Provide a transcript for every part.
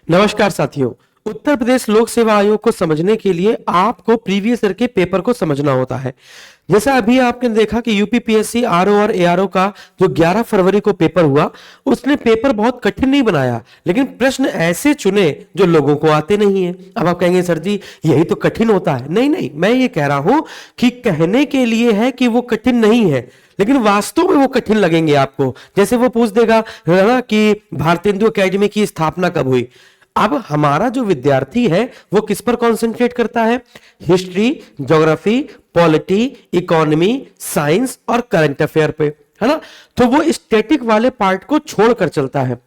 नमस्कार साथियों। उत्तर प्रदेश लोक सेवा आयोग को समझने के लिए आपको प्रीवियस ईयर के पेपर को समझना होता है। जैसा अभी आपने देखा कि यूपीपीएससी आरओ और एआरओ का जो 11 फरवरी को पेपर हुआ, उसने पेपर बहुत कठिन नहीं बनाया, लेकिन प्रश्न ऐसे चुने जो लोगों को आते नहीं है। अब आप कहेंगे सर जी यही तो कठिन होता है। नहीं नहीं, मैं ये कह रहा हूं कि कहने के लिए है कि वो कठिन नहीं है, लेकिन वास्तव में वो कठिन लगेंगे आपको। जैसे वो पूछ देगा है ना कि भारतेंदु एकेडमी की स्थापना कब हुई। अब हमारा जो विद्यार्थी है वो किस पर कंसंट्रेट करता है? History, geography, polity, economy, science और करंट अफेयर पे, है ना। तो वो स्टैटिक वाले पार्ट को छोड़कर चलता है।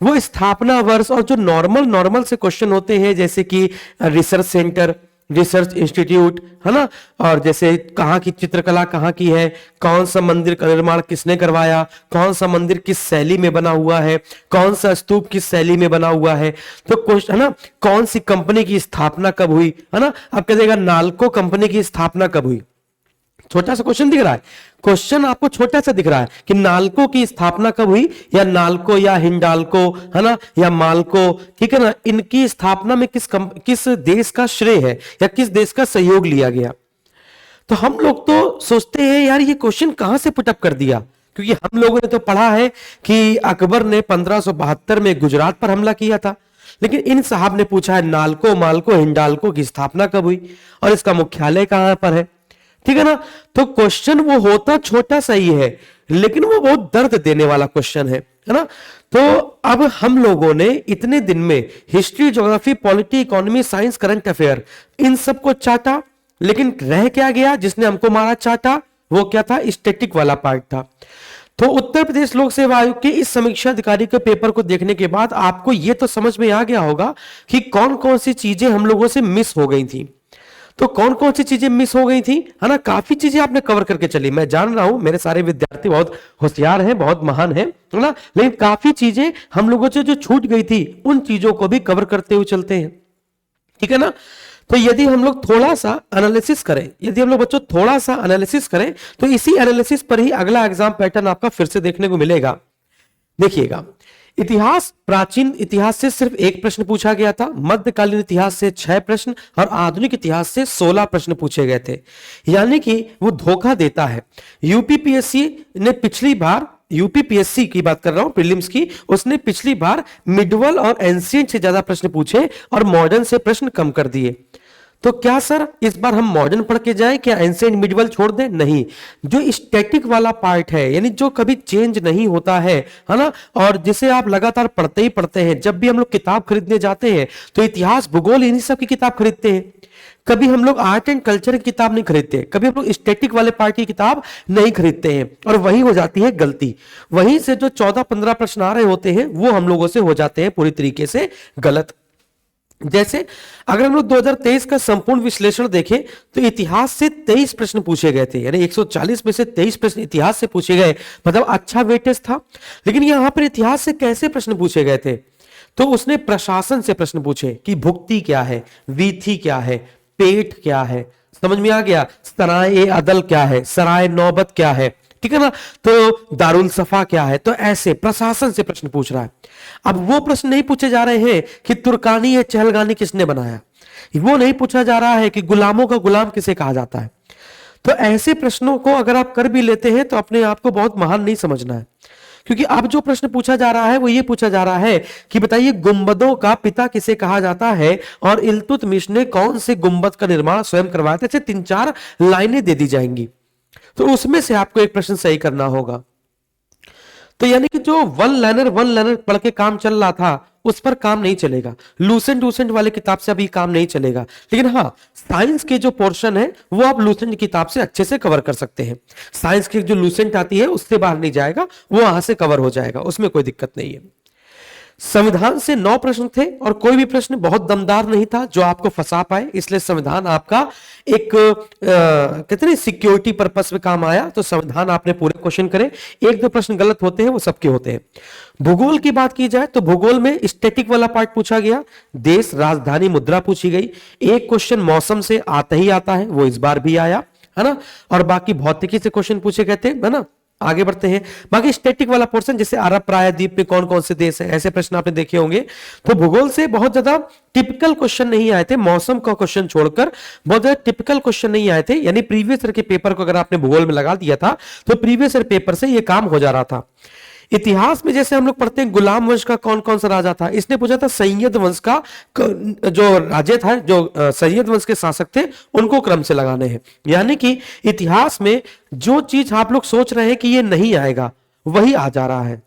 वो स्थापना वर्ष और जो नॉर्मल से क्वेश्चन होते हैं, जैसे कि रिसर्च सेंटर, रिसर्च इंस्टीट्यूट, है ना, और जैसे कहाँ की चित्रकला कहाँ की है, कौन सा मंदिर का निर्माण किसने करवाया, कौन सा मंदिर किस शैली में बना हुआ है, कौन सा स्तूप किस शैली में बना हुआ है, तो क्वेश्चन है ना, कौन सी कंपनी की स्थापना कब हुई, है ना। अब कह देगा नालको कंपनी की स्थापना कब हुई। छोटा सा क्वेश्चन दिख रहा है, क्वेश्चन आपको छोटा सा दिख रहा है कि नालको की स्थापना कब हुई, या नालको या हिंडाल्को, है ना, या मालको, ठीक है ना, इनकी स्थापना में किस देश का श्रेय है या किस देश का सहयोग लिया गया। तो हम लोग तो सोचते हैं यार ये क्वेश्चन कहां से पुटअप कर दिया, क्योंकि हम लोगों ने तो पढ़ा है कि अकबर ने 1572 में गुजरात पर हमला किया था, लेकिन इन साहब ने पूछा है नालको, मालको, हिंडाल्को की स्थापना कब हुई और इसका मुख्यालय कहां पर है, ठीक है ना। तो क्वेश्चन वो होता छोटा सा ही है, लेकिन वो बहुत दर्द देने वाला क्वेश्चन है ना। तो अब हम लोगों ने इतने दिन में history, geography, polity, economy, science, current affair, इन सबको चाटा, लेकिन रह क्या गया जिसने हमको मारा चाटा? वो क्या था? स्टैटिक वाला पार्ट था। तो उत्तर प्रदेश लोक सेवा आयोग के इस समीक्षा अधिकारी के पेपर को देखने के बाद आपको यह तो समझ में आ गया होगा कि कौन कौन सी चीजें हम लोगों से मिस हो गई थी। तो कौन कौन सी चीजें मिस हो गई थी, है ना। काफी चीजें आपने कवर करके चली। मैं जान रहा हूं मेरे सारे विद्यार्थी बहुत होशियार हैं, बहुत महान हैं, है ना, लेकिन काफी चीजें हम लोगों से जो छूट गई थी उन चीजों को भी कवर करते हुए चलते हैं, ठीक है ना। तो यदि हम लोग थोड़ा सा एनालिसिस करें, यदि हम लोग बच्चों थोड़ा सा एनालिसिस करें, तो इसी एनालिसिस पर ही अगला एग्जाम पैटर्न आपका फिर से देखने को मिलेगा। देखिएगा, इतिहास, प्राचीन इतिहास से सिर्फ एक प्रश्न पूछा गया था, मध्यकालीन इतिहास से 6 प्रश्न और आधुनिक इतिहास से 16 प्रश्न पूछे गए थे। यानी कि वो धोखा देता है। यूपीपीएससी ने पिछली बार, यूपीपीएससी की बात कर रहा हूं, प्रीलिम्स की, उसने पिछली बार मिडवल और एंशिएंट से ज्यादा प्रश्न पूछे और मॉडर्न से प्रश्न कम कर दिए। तो क्या सर इस बार हम मॉडर्न पढ़ के जाएं, क्या एंशिएंट मिडवल छोड़ दें? नहीं, जो स्टैटिक वाला पार्ट है, यानी जो कभी चेंज नहीं होता है ना, और जिसे आप लगातार पढ़ते ही पढ़ते हैं। जब भी हम लोग किताब खरीदने जाते हैं तो इतिहास, भूगोल, इन्हीं सब की किताब खरीदते हैं। कभी हम लोग आर्ट एंड कल्चर की किताब नहीं खरीदते, कभी हम लोग स्टैटिक वाले पार्ट की किताब नहीं खरीदते हैं, और वही हो जाती है गलती। वहीं से जो 14-15 प्रश्न आ रहे होते हैं वो हम लोगों से हो जाते हैं पूरी तरीके से गलत। जैसे अगर हम लोग 2023 का संपूर्ण विश्लेषण देखें तो इतिहास से 23 प्रश्न पूछे गए थे, यानी 140 में से 23 प्रश्न इतिहास से पूछे गए, मतलब अच्छा वेटेज था। लेकिन यहां पर इतिहास से कैसे प्रश्न पूछे गए थे? तो उसने प्रशासन से प्रश्न पूछे कि भुक्ति क्या है, वीथी क्या है, पेट क्या है, समझ में आ गया, सराय अदल क्या है, सराय नौबत क्या है, ठीक है ना, तो दारुल सफा क्या है। तो ऐसे प्रशासन से प्रश्न पूछ रहा है। अब वो प्रश्न नहीं पूछे जा रहे हैं कि तुर्कानी या चहलगानी किसने बनाया, वो नहीं पूछा जा रहा है कि गुलामों का गुलाम किसे कहा जाता है। तो ऐसे प्रश्नों को अगर आप कर भी लेते हैं तो अपने आप को बहुत महान नहीं समझना है, क्योंकि अब जो प्रश्न पूछा जा रहा है वो ये पूछा जा रहा है कि बताइए गुंबदों का पिता किसे कहा जाता है और इल्तुतमिश ने कौन से गुंबद का निर्माण स्वयं करवाया था। ऐसे 3-4 लाइनें दे दी जाएंगी, तो उसमें से आपको एक प्रश्न सही करना होगा। तो यानी कि जो वन लाइनर पढ़ के काम चल रहा था उस पर काम नहीं चलेगा, लूसेंट वाले किताब से अभी काम नहीं चलेगा। लेकिन हाँ, साइंस के जो पोर्शन है वो आप लूसेंट किताब से अच्छे से कवर कर सकते हैं। साइंस की जो लूसेंट आती है उससे बाहर नहीं जाएगा, वो वहां से कवर हो जाएगा, उसमें कोई दिक्कत नहीं है। संविधान से 9 प्रश्न थे और कोई भी प्रश्न बहुत दमदार नहीं था जो आपको फंसा पाए, इसलिए संविधान आपका एक कहते हैं सिक्योरिटी पर्पस में काम आया। तो संविधान आपने पूरे क्वेश्चन करे, 1-2 प्रश्न गलत होते हैं वो सबके होते हैं। भूगोल की बात की जाए तो भूगोल में स्टैटिक वाला पार्ट पूछा गया, देश, राजधानी, मुद्रा पूछी गई। एक क्वेश्चन मौसम से आता ही आता है, वो इस बार भी आया, है ना, और बाकी भौतिकी से क्वेश्चन पूछे गए थे, है ना। आगे बढ़ते हैं। बाकी स्टैटिक वाला पोर्शन जैसे अरब प्रायद्वीप में कौन कौन से देश हैं, ऐसे प्रश्न आपने देखे होंगे। तो भूगोल से बहुत ज्यादा टिपिकल क्वेश्चन नहीं आए थे, मौसम का क्वेश्चन छोड़कर बहुत ज्यादा टिपिकल क्वेश्चन नहीं आए थे। यानी प्रीवियस ईयर के पेपर को अगर आपने भूगोल में लगा दिया था तो प्रीवियस ईयर पेपर से ये काम हो जा रहा था। इतिहास में जैसे हम लोग पढ़ते हैं गुलाम वंश का कौन कौन सा राजा था, इसने पूछा था सैयद वंश का जो राजे था, जो सैयद वंश के शासक थे, उनको क्रम से लगाने हैं। यानी कि इतिहास में जो चीज आप लोग सोच रहे हैं कि ये नहीं आएगा वही आ जा रहा है,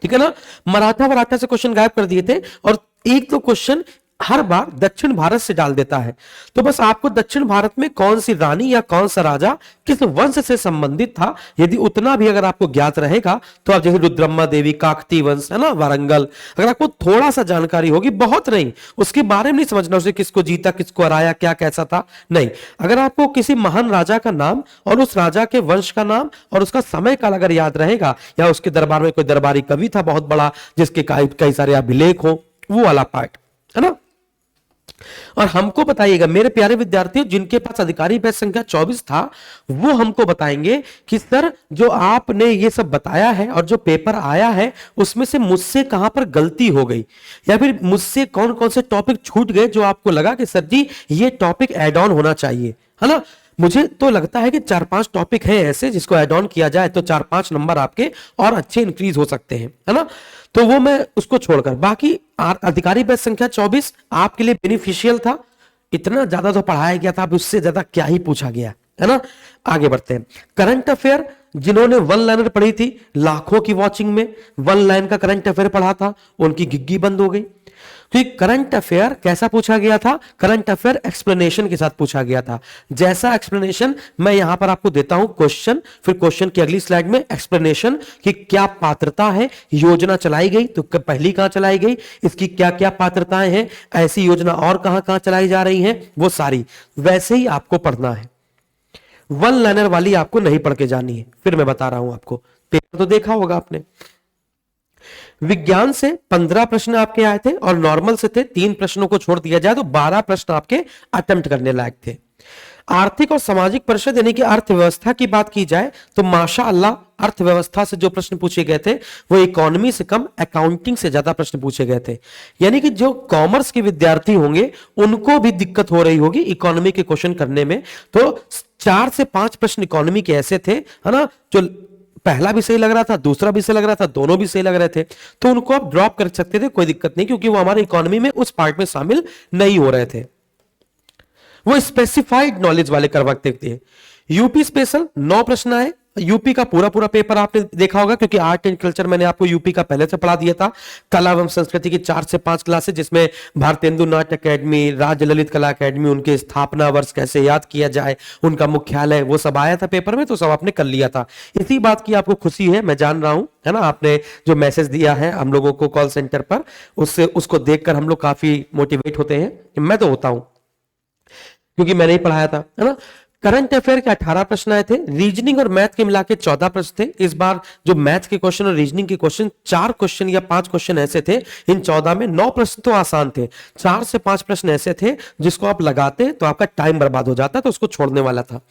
ठीक है ना। मराठा वराठा से क्वेश्चन गायब कर दिए थे और एक दो क्वेश्चन हर बार दक्षिण भारत से डाल देता है। तो बस आपको दक्षिण भारत में कौन सी रानी या कौन सा राजा किस वंश से संबंधित था, यदि उतना भी अगर आपको ज्ञात रहेगा तो आप जैसे रुद्रम्मा देवी काकती वंश है ना, वारंगल, अगर आपको थोड़ा सा जानकारी होगी, बहुत नहीं, उसके बारे में नहीं समझना उसे किसको जीता किसको हराया क्या कैसा था, नहीं, अगर आपको किसी महान राजा का नाम और उस राजा के वंश का नाम और उसका समय काल अगर याद रहेगा, या उसके दरबार में कोई दरबारी कवि था बहुत बड़ा जिसके कई सारे अभिलेख हो, वो वाला पार्ट है ना। और हमको बताइएगा मेरे प्यारे विद्यार्थियों, जिनके पास अधिकारी बैच संख्या 24 था वो हमको बताएंगे कि सर जो आपने ये सब बताया है और जो पेपर आया है उसमें से मुझसे कहां पर गलती हो गई, या फिर मुझसे कौन कौन से टॉपिक छूट गए जो आपको लगा कि सर जी ये टॉपिक ऐड ऑन होना चाहिए, है ना। मुझे तो लगता है कि 4-5 टॉपिक हैं ऐसे जिसको ऐड ऑन किया जाए तो 4-5 नंबर आपके और अच्छे इंक्रीज हो सकते हैं, है ना। तो वो मैं उसको छोड़कर बाकी अधिकारी बैच संख्या 24 आपके लिए बेनिफिशियल था। इतना ज्यादा तो पढ़ाया गया था, अब उससे ज्यादा क्या ही पूछा गया, है ना। आगे बढ़ते हैं। करंट अफेयर जिन्होंने वन लाइनर पढ़ी थी लाखों की वॉचिंग में वन लाइन का करंट अफेयर पढ़ा था, उनकी गिग्गी बंद हो गई। तो करंट अफेयर कैसा पूछा गया था, करंट अफेयर एक्सप्लेनेशन के साथ पूछा गया था। जैसा एक्सप्लेनेशन मैं यहां पर आपको देता हूं क्वेश्चन, फिर क्वेश्चन की अगली स्लाइड में एक्सप्लेनेशन कि क्या पात्रता है, योजना चलाई गई तो पहली कहां चलाई गई, इसकी क्या क्या पात्रताएं हैं, ऐसी योजना और कहां कहां चलाई जा रही है, वो सारी वैसे ही आपको पढ़ना है। वन लाइनर वाली आपको नहीं पढ़ के जानी है, फिर मैं बता रहा हूं आपको। पेपर तो देखा होगा आपने। विज्ञान से 15 प्रश्न आपके आए थे और नॉर्मल से थे, 3 प्रश्नों को छोड़ दिया जाए तो 12 प्रश्न आपके अटेम्प्ट करने लायक थे। आर्थिक और सामाजिक परिषद यानी कि अर्थव्यवस्था की बात की जाए तो माशाअल्लाह अर्थव्यवस्था से जो प्रश्न पूछे गए थे वो इकोनॉमी से कम अकाउंटिंग से ज्यादा प्रश्न पूछे गए थे। यानी कि जो कॉमर्स के विद्यार्थी होंगे उनको भी दिक्कत हो रही होगी इकोनॉमी के क्वेश्चन करने में। तो 4 से 5 प्रश्न इकोनॉमी के ऐसे थे, है ना, जो पहला भी सही लग रहा था, दूसरा भी सही लग रहा था, दोनों भी सही लग रहे थे, तो उनको आप ड्रॉप कर सकते थे, कोई दिक्कत नहीं, क्योंकि वो हमारे इकोनॉमी में उस पार्ट में शामिल नहीं हो रहे थे। वो स्पेसिफाइड नॉलेज वाले करवाते थे। यूपी स्पेशल 9 प्रश्न आए। यूपी का पूरा पूरा पेपर आपने देखा होगा क्योंकि आर्ट एंड कल्चर मैंने आपको यूपी का पहले से पढ़ा दिया था। कला एवं संस्कृति की 4 से 5 क्लासेस जिसमें भारतेंदु नाट्य अकेडमी, राज्य ललित कला अकेडमी, उनके स्थापना वर्ष कैसे याद किया जाए, उनका मुख्यालय, वो सब आया था पेपर में, तो सब आपने कर लिया था। इसी बात की आपको खुशी है, मैं जान रहा हूं, है ना। आपने जो मैसेज दिया है हम लोगों को कॉल सेंटर पर, उससे उसको देखकर हम लोग काफी मोटिवेट होते हैं। मैं तो होता हूं क्योंकि मैंने ही पढ़ाया था, है ना। करंट अफेयर के 18 प्रश्न आए थे। रीजनिंग और मैथ के मिला के 14 प्रश्न थे। इस बार जो मैथ के क्वेश्चन और रीजनिंग के क्वेश्चन 4 क्वेश्चन या 5 क्वेश्चन ऐसे थे, इन 14 में 9 प्रश्न तो आसान थे, 4 से 5 प्रश्न ऐसे थे जिसको आप लगाते तो आपका टाइम बर्बाद हो जाता, तो उसको छोड़ने वाला था।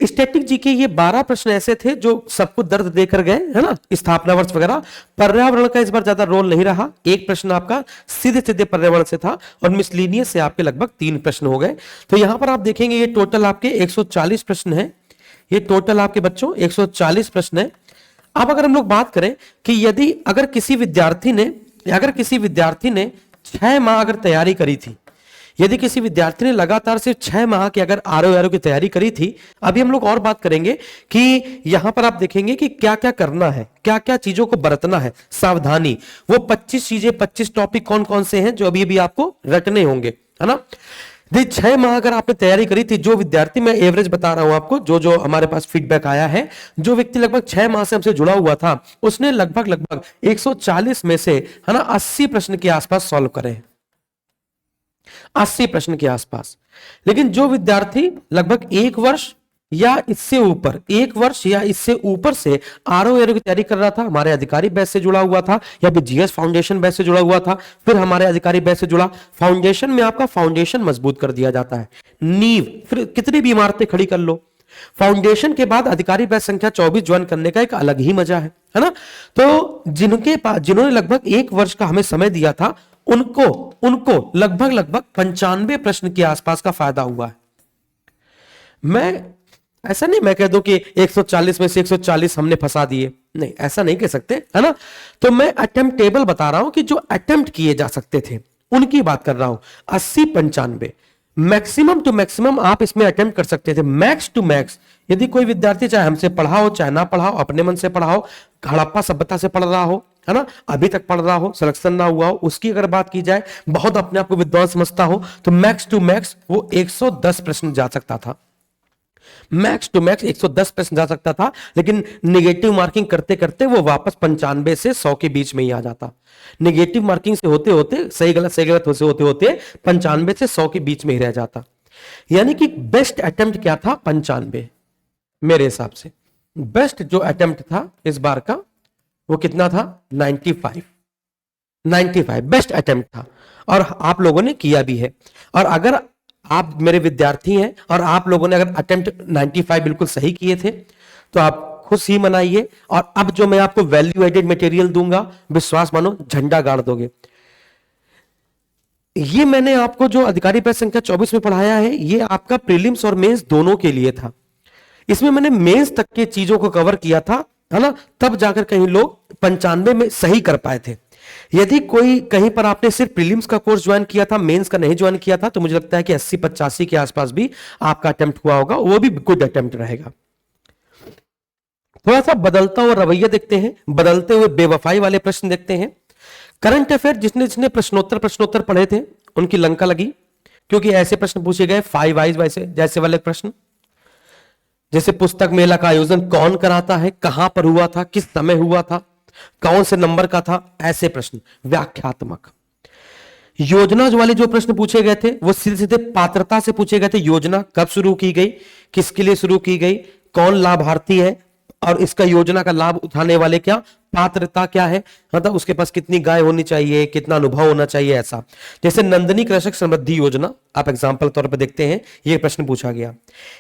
स्टैटिक जी के ये 12 प्रश्न ऐसे थे जो सबको दर्द देकर गए, है ना, स्थापना वर्ष वगैरह। पर्यावरण का इस बार ज्यादा रोल नहीं रहा, एक प्रश्न आपका सीधे सीधे पर्यावरण से था और मिसलिनियस से आपके लगभग 3 प्रश्न हो गए। तो यहां पर आप देखेंगे ये टोटल आपके 140 प्रश्न है, ये टोटल आपके बच्चों 140 प्रश्न है। अब अगर हम लोग बात करें कि यदि अगर किसी विद्यार्थी ने 6 माह अगर तैयारी करी थी, यदि किसी विद्यार्थी ने लगातार सिर्फ 6 माह की अगर आरओ की तैयारी करी थी, अभी हम लोग और बात करेंगे कि यहां पर आप देखेंगे कि क्या क्या करना है, क्या क्या चीजों को बरतना है, सावधानी। वो 25 चीजें, 25 टॉपिक कौन कौन से हैं जो अभी अभी आपको रटने होंगे, है ना। 6 माह अगर आपने तैयारी करी थी, जो विद्यार्थी, मैं एवरेज बता रहा हूं आपको, जो हमारे पास फीडबैक आया है, जो व्यक्ति लगभग 6 माह से हमसे जुड़ा हुआ था उसने लगभग 140 में से, है ना, 80 प्रश्न के आसपास सॉल्व करे, 80 प्रश्न के आसपास। लेकिन जो विद्यार्थी लगभग 1 वर्ष या इससे ऊपर से आरओ की तैयारी कर रहा था, हमारे अधिकारी बैच से जुड़ा हुआ था या फिर जीएस फाउंडेशन बैच से जुड़ा हुआ था, फिर हमारे अधिकारी बैच से जुड़ा, फाउंडेशन में आपका फाउंडेशन मजबूत कर दिया जाता है, नींव, फिर कितनी भी इमारतें खड़ी कर लो, फाउंडेशन के बाद अधिकारी बैच संख्या 24 ज्वाइन करने का एक अलग ही मजा है ना। तो जिनके पास, जिन्होंने लगभग 1 वर्ष का हमें समय दिया था, उनको उनको लगभग 95 प्रश्न के आसपास का फायदा हुआ है। मैं ऐसा नहीं मैं कह दूं कि 140 में से 140 हमने फंसा दिए, नहीं, ऐसा नहीं कह सकते, है ना। तो मैं अटेम्प्ट टेबल बता रहा हूं कि जो अटेम्प्ट किए जा सकते थे उनकी बात कर रहा हूं। 80, 95 मैक्सिमम टू मैक्सिमम आप इसमें अटेम्प्ट कर सकते थे। मैक्स टू मैक्स यदि कोई विद्यार्थी चाहे हमसे पढ़ा हो चाहे ना पढ़ा हो, अपने मन से पढ़ा हो, हड़प्पा सभ्यता से पढ़ रहा हो, है ना, अभी तक पढ़ रहा हो, सिलेक्शन ना हुआ हो, उसकी अगर बात की जाए, बहुत अपने आप को विद्वान समझता हो, तो मैक्स टू मैक्स वो 110 प्रश्न जा सकता था। मैक्स टू मैक्स 110 प्रश्न जा सकता था, लेकिन निगेटिव मार्किंग करते करते वो वापस 95 से 100 के बीच में ही आ जाता। निगेटिव मार्किंग से होते होते सही गलत होते होते 95 से 100 के बीच में ही रह जाता। यानी कि बेस्ट अटेम्प्ट क्या था? 95। मेरे हिसाब से बेस्ट जो अटेम्प्ट था इस बार का वो कितना था? 95 बेस्ट अटेम्प्ट था, और आप लोगों ने किया भी है। और अगर आप मेरे विद्यार्थी हैं और आप लोगों ने अगर अटेम्प्ट 95 बिल्कुल सही किए थे, तो आप खुश ही मनाइए। और अब जो मैं आपको वैल्यू एडेड मटेरियल दूंगा, विश्वास मानो झंडा गाड़ दोगे। ये मैंने आपको जो अधिकारी बैच संख्या 24 में पढ़ाया है, ये आपका प्रीलिम्स और मेंस दोनों के लिए था। इसमें मैंने मेंस तक के चीजों को कवर किया था, है ना, तब जाकर कहीं लोग 95 में सही कर पाए थे। यदि कोई कहीं पर आपने सिर्फ प्रीलिम्स का कोर्स ज्वाइन किया था, मेंस का नहीं ज्वाइन किया था, तो मुझे लगता है कि 80-85 के आसपास भी आपका अटेम्प्ट हुआ होगा, वो भी गुड अटेम्प्ट रहेगा। थोड़ा सा बदलता हुआ रवैया देखते हैं, बदलते हुए बेवफाई वाले प्रश्न देखते हैं। करंट अफेयर जिसने जिसने प्रश्नोत्तर पढ़े थे उनकी लंका लगी, क्योंकि ऐसे प्रश्न पूछे गए 5 वाइज वैसे जैसे वाले प्रश्न, जैसे पुस्तक मेला का आयोजन कौन कराता है, कहां पर हुआ था, किस समय हुआ था, कौन से नंबर का था, ऐसे प्रश्न व्याख्यात्मक। योजना वाले जो प्रश्न पूछे गए थे वो सीधे सीधे पात्रता से पूछे गए थे। योजना कब शुरू की गई, किसके लिए शुरू की गई, कौन लाभार्थी है, और इसका योजना का लाभ उठाने वाले क्या पात्रता क्या है, मतलब उसके पास कितनी गाय होनी चाहिए, कितना अनुभव होना चाहिए, ऐसा। जैसे नंदनी कृषक समृद्धि योजना, आप एग्जाम्पल तौर पर देखते हैं, यह प्रश्न पूछा गया।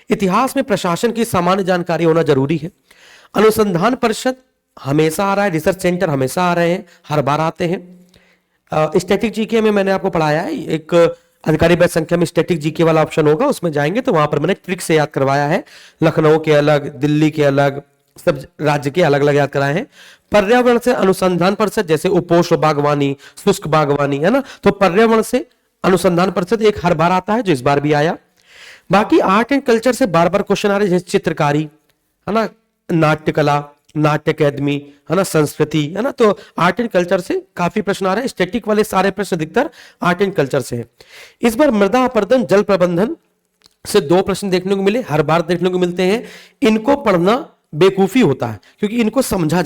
इतिहास में प्रशासन की सामान्य जानकारी होना जरूरी है। अनुसंधान परिषद हमेशा आ रहा है, रिसर्च सेंटर हमेशा आ रहे हैं, हर बार आते हैं। स्टैटिक जीके में मैंने आपको पढ़ाया है, एक अधिकारी बैच संख्या में स्टैटिक जीके वाला ऑप्शन होगा, उसमें जाएंगे तो वहां पर मैंने ट्रिक से याद करवाया है। लखनऊ के अलग, दिल्ली के अलग, सब राज्य के अलग अलग याद कराए हैं। पर्यावरण से अनुसंधान परिषद, जैसे उपोष्ण बागवानी, शुष्क बागवानी, है ना, तो पर्यावरण से अनुसंधान परिषद एक हर बार आता है, जो इस बार भी आया। बाकी आर्ट एंड कल्चर से बार बार क्वेश्चन आ रहे हैं, जैसे चित्रकारी, है ना, नाट्य कला, नाट्य अकेदमी, है ना, संस्कृति, है ना, तो आर्ट एंड कल्चर से काफी प्रश्न आ रहे हैं। स्टैटिक वाले सारे प्रश्न अधिकतर आर्ट एंड कल्चर से है। इस बार मृदा अपर्दन, जल प्रबंधन से 2 प्रश्न देखने को मिले, हर बार देखने को मिलते हैं। इनको पढ़ना बेवकूफी होता है, क्योंकि इनको समझा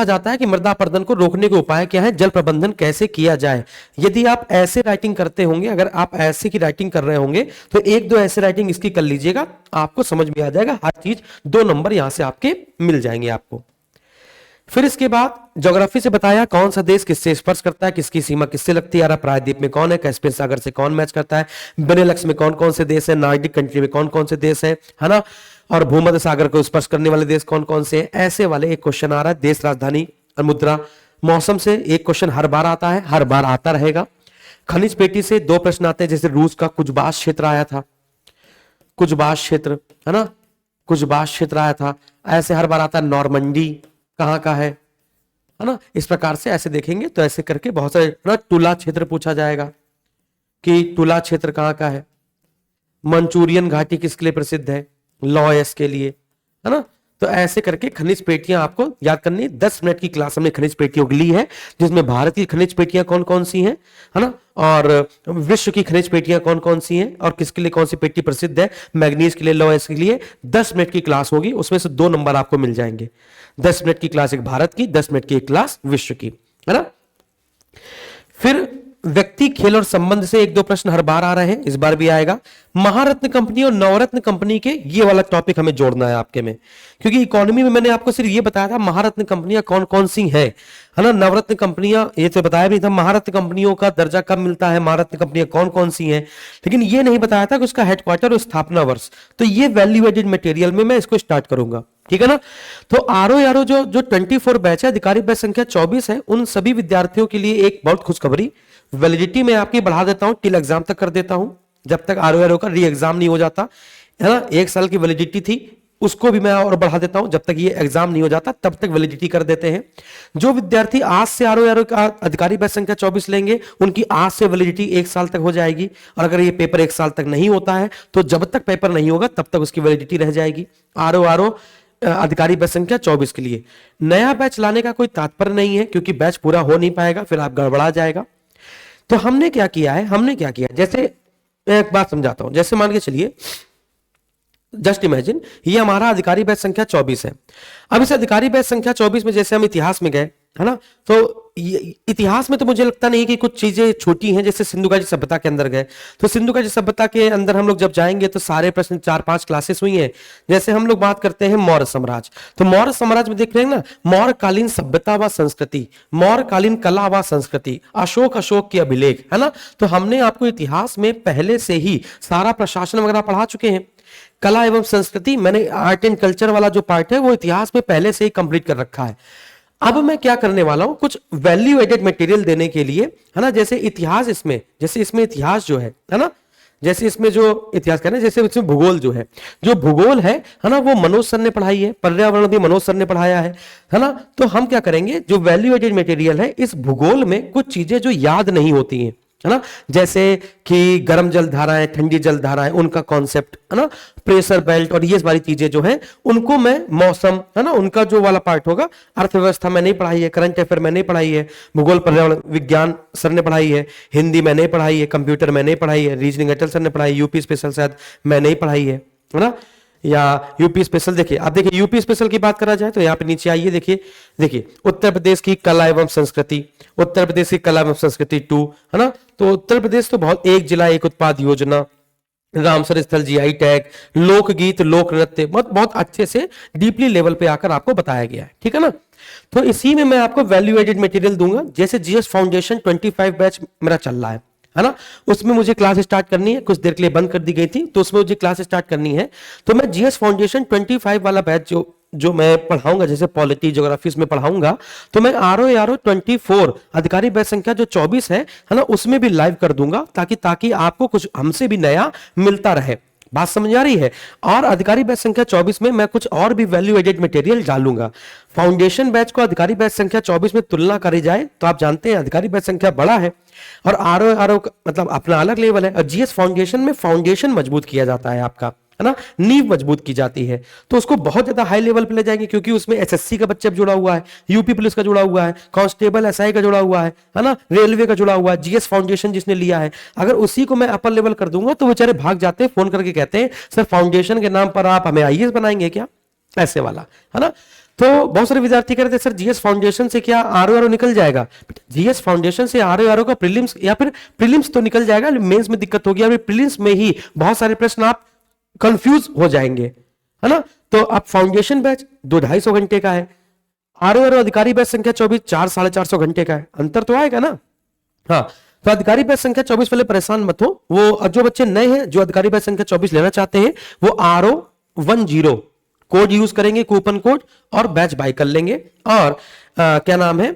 जाता है, कि मृदा अपरदन को रोकने के उपाय क्या है, जल प्रबंधन कैसे किया जाए। यदि आप ऐसे राइटिंग करते होंगे, अगर आप ऐसे की राइटिंग कर रहे होंगे, तो 1-2 ऐसे राइटिंग इसकी कर लीजिएगा, आपको समझ में आ जाएगा। हर चीज 2 नंबर यहां से आपके मिल जाएंगे आपको। फिर इसके बाद ज्योग्राफी से बताया कौन सा देश किससे स्पर्श करता है, किसकी सीमा किससे लगती है, प्रायद्वीप में कौन है, कैस्पियन सागर से कौन मैच करता है, बेनेलक्स में कौन कौन से देश है, नॉर्डिक कंट्री में कौन कौन से देश है ना, और भूमध्य सागर को स्पर्श करने वाले देश कौन कौन से हैं, ऐसे वाले एक क्वेश्चन आ रहा है। देश, राजधानी और मुद्रा। मौसम से एक क्वेश्चन हर बार आता है, हर बार आता रहेगा। खनिज पेटी से 2 प्रश्न आते हैं, जैसे रूस का कुजबाश क्षेत्र आया था, कुजबाश क्षेत्र, है ना, कुजबाश क्षेत्र आया था, ऐसे हर बार आता है। नॉर्मंडी कहाँ का है ना, इस प्रकार से ऐसे देखेंगे तो ऐसे करके बहुत सारे ना। टुला क्षेत्र पूछा जाएगा कि टुला क्षेत्र कहाँ का है। मंचूरियन घाटी किसके लिए प्रसिद्ध है, लॉयस के लिए, है ना। तो ऐसे करके खनिज पेटियां आपको याद करनी है। 10 मिनट की क्लास हमने खनिज पेटियों की ली है, जिसमें भारत की खनिज पेटियां कौन कौन सी हैं, है ना, और विश्व की खनिज पेटियां कौन कौन सी हैं, और किसके लिए कौन सी पेटी प्रसिद्ध है, मैग्नीज के लिए, लॉयस के लिए। 10 मिनट की क्लास होगी, उसमें से 2 नंबर आपको मिल जाएंगे। 10 मिनट की क्लास एक भारत की, 10 मिनट की एक क्लास विश्व की, है ना। फिर व्यक्ति, खेल और संबंध से एक दो प्रश्न हर बार आ रहे हैं, इस बार भी आएगा। महारत्न कंपनी और नवरत्न कंपनी के ये वाला टॉपिक हमें जोड़ना है आपके में, क्योंकि इकोनॉमी में मैंने आपको सिर्फ ये बताया था महारत्न कंपनियां कौन कौन सी है ना। नवरत्न कंपनियां ये तो बताया भी था, महारत्न कंपनियों का दर्जा कब मिलता है, महारत्न कंपनियां कौन कौन सी हैं, लेकिन ये नहीं बताया था कि उसका हेडक्वार्टर और स्थापना वर्ष। तो ये वैल्यू एडेड मटेरियल में मैं इसको स्टार्ट करूंगा, ठीक है ना। तो आरओ जो 24 बैच है, अधिकारी बैच संख्या 24 है, उन सभी विद्यार्थियों के लिए एक बहुत खुशखबरी, वैलिडिटी में आपकी बढ़ा देता हूं, टिल एग्जाम तक कर देता हूं, जब तक आरओ का री एग्जाम नहीं हो जाता है ना। 1 साल की वैलिडिटी थी, उसको भी मैं और बढ़ा देता हूं, जब तक ये एग्जाम नहीं हो जाता तब तक वैलिडिटी कर देते हैं। जो विद्यार्थी आज से आरओ का अधिकारी बैच संख्या 24 लेंगे, उनकी आज से वैलिडिटी 1 साल तक हो जाएगी, और अगर ये पेपर 1 साल तक नहीं होता है तो जब तक पेपर नहीं होगा तब तक उसकी वैलिडिटी रह जाएगी। आरओ अधिकारी बैच संख्या 24 के लिए नया बैच लाने का कोई तात्पर्य नहीं है, क्योंकि बैच पूरा हो नहीं पाएगा, फिर आप गड़बड़ा जाएगा। तो हमने क्या किया है, जैसे एक बात समझाता हूं, जैसे मान के चलिए, जस्ट इमेजिन ये हमारा अधिकारी बैच संख्या 24 है। अब इस अधिकारी बैच संख्या 24 में जैसे हम इतिहास में गए है ना, तो इतिहास में तो मुझे लगता नहीं कि कुछ चीजें छोटी हैं। जैसे सिंधु घाटी सभ्यता के अंदर गए, तो सिंधु घाटी सभ्यता के अंदर हम लोग जब जाएंगे तो सारे प्रश्न 4-5 क्लासेस हुई हैं। जैसे हम लोग बात करते हैं मौर्य साम्राज्य, तो मौर्य साम्राज्य में देख रहे हैं ना, मौर्यकालीन सभ्यता व संस्कृति, मौर्यकालीन कला व संस्कृति, अशोक के अभिलेख, है ना। तो हमने आपको इतिहास में पहले से ही सारा प्रशासन वगैरह पढ़ा चुके हैं। कला एवं संस्कृति, मैंने आर्ट एंड कल्चर वाला जो पार्ट है वो इतिहास में पहले से ही कंप्लीट कर रखा है। अब मैं क्या करने वाला हूं, कुछ वैल्यू एडेड मटेरियल देने के लिए, है ना। जैसे इतिहास इसमें, जैसे इसमें इतिहास जो है ना, जैसे इसमें जो इतिहास कहना, जैसे इसमें भूगोल जो है, है ना, वो मनोज सर ने पढ़ाई है, पर्यावरण भी मनोज सर ने पढ़ाया है ना। तो हम क्या करेंगे, जो वैल्यू एडेड मटेरियल है, इस भूगोल में कुछ चीजें जो याद नहीं होती हैं, है ना, जैसे कि गर्म जल धाराएं, ठंडी जल धाराएं, उनका कॉन्सेप्ट, है ना, प्रेशर बेल्ट और ये सारी चीजें जो है उनको मैं, मौसम, है ना, उनका जो वाला पार्ट होगा, अर्थव्यवस्था में नहीं पढ़ाई है, करंट अफेयर में नहीं पढ़ाई है, भूगोल पर्यावरण विज्ञान सर ने पढ़ाई है, हिंदी में नहीं पढ़ाई है, कंप्यूटर में नहीं पढ़ाई है, रीजनिंग अटल सर ने पढ़ाई, यूपी स्पेशल शायद मैं नहीं पढ़ाई है ना, या यूपी स्पेशल। देखिए आप, देखिए यूपी स्पेशल की बात करा जाए तो यहाँ पे नीचे आइए, देखिए उत्तर प्रदेश की कला एवं संस्कृति, उत्तर प्रदेश की कला एवं संस्कृति 2, है ना। तो उत्तर प्रदेश तो बहुत, एक जिला एक उत्पाद योजना, रामसर स्थल जीआई टैग, लोकगीत, लोक नृत्य, बहुत अच्छे से डीपली लेवल पे आकर आपको बताया गया है, ठीक है ना। तो इसी में मैं आपको वैल्यू एडेड मटेरियल दूंगा। जैसे जीएस फाउंडेशन 25 बैच मेरा चल रहा है ना, उसमें मुझे क्लास स्टार्ट करनी है, कुछ देर के लिए बंद कर दी गई थी, तो उसमें मुझे क्लास स्टार्ट करनी है। तो मैं जीएस फाउंडेशन 25 वाला बैच जो मैं पढ़ाऊंगा, जैसे पॉलिटी ज्योग्राफी में पढ़ाऊंगा, तो मैं आरओ 24 अधिकारी बैच संख्या जो 24 है ना, उसमें भी लाइव कर दूंगा, ताकि आपको कुछ हमसे भी नया मिलता रहे। बात समझ आ रही है। और अधिकारी बैच संख्या 24 में मैं कुछ और भी वैल्यू एडेड मटेरियल डालूंगा। फाउंडेशन बैच को अधिकारी बैच संख्या 24 में तुलना करी जाए तो आप जानते हैं अधिकारी बैच संख्या बड़ा है और आरओ मतलब अपना अलग लेवल है। और जीएस फाउंडेशन में फाउंडेशन मजबूत किया जाता है आपका, है ना, नींव मजबूत की जाती है, तो उसको बहुत ज्यादा हाई लेवल पे ले जाएंगे, क्योंकि उसमें एसएससी का बच्चा जुड़ा हुआ है, यूपी पुलिस का जुड़ा हुआ है, कांस्टेबल एसआई का जुड़ा हुआ है ना, रेलवे का जुड़ा हुआ है। जीएस फाउंडेशन जिसने लिया है, अगर उसी को मैं अपर लेवल कर दूंगा तो बेचारे भाग जाते हैं, फोन करके कहते हैं सर फाउंडेशन के नाम पर आप हमें आईएएस बनाएंगे क्या, ऐसे वाला, है ना। तो बहुत सारे विद्यार्थी कह रहे थे सर जीएस फाउंडेशन से क्या आरओ निकल जाएगा। जीएस फाउंडेशन से आरओ का प्रीलिम्स या फिर प्रीलिम्स तो निकल जाएगा, मेंस में दिक्कत होगी, या प्रीलिम्स में ही बहुत सारे प्रश्न आप कंफ्यूज हो जाएंगे, है ना। तो अब फाउंडेशन बैच 2-250 घंटे का है, आरओ अधिकारी बैच संख्या 24 400-450 घंटे का है, अंतर तो आएगा ना। हाँ, तो अधिकारी बैच संख्या 24 वाले परेशान मत हो, वो जो बच्चे नए हैं जो अधिकारी बैच संख्या 24 लेना चाहते हैं वो RO10 कोड यूज करेंगे, कूपन कोड, और बैच बाय कर लेंगे। और क्या नाम है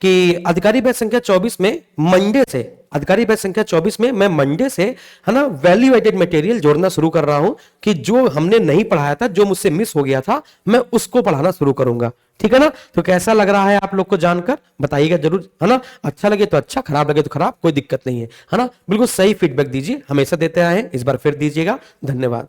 कि अधिकारी बैच संख्या 24 में मंडे से, अधिकारी बैच संख्या 24 में मैं मंडे से, है ना, वैल्यू एडेड मटेरियल जोड़ना शुरू कर रहा हूं कि जो हमने नहीं पढ़ाया था, जो मुझसे मिस हो गया था, मैं उसको पढ़ाना शुरू करूंगा, ठीक है ना। तो कैसा लग रहा है आप लोग को जानकर बताइएगा जरूर, है ना। अच्छा लगे तो अच्छा, खराब लगे तो खराब, कोई दिक्कत नहीं है ना। बिल्कुल सही फीडबैक दीजिए, हमेशा देते आए हैं, इस बार फिर दीजिएगा। धन्यवाद।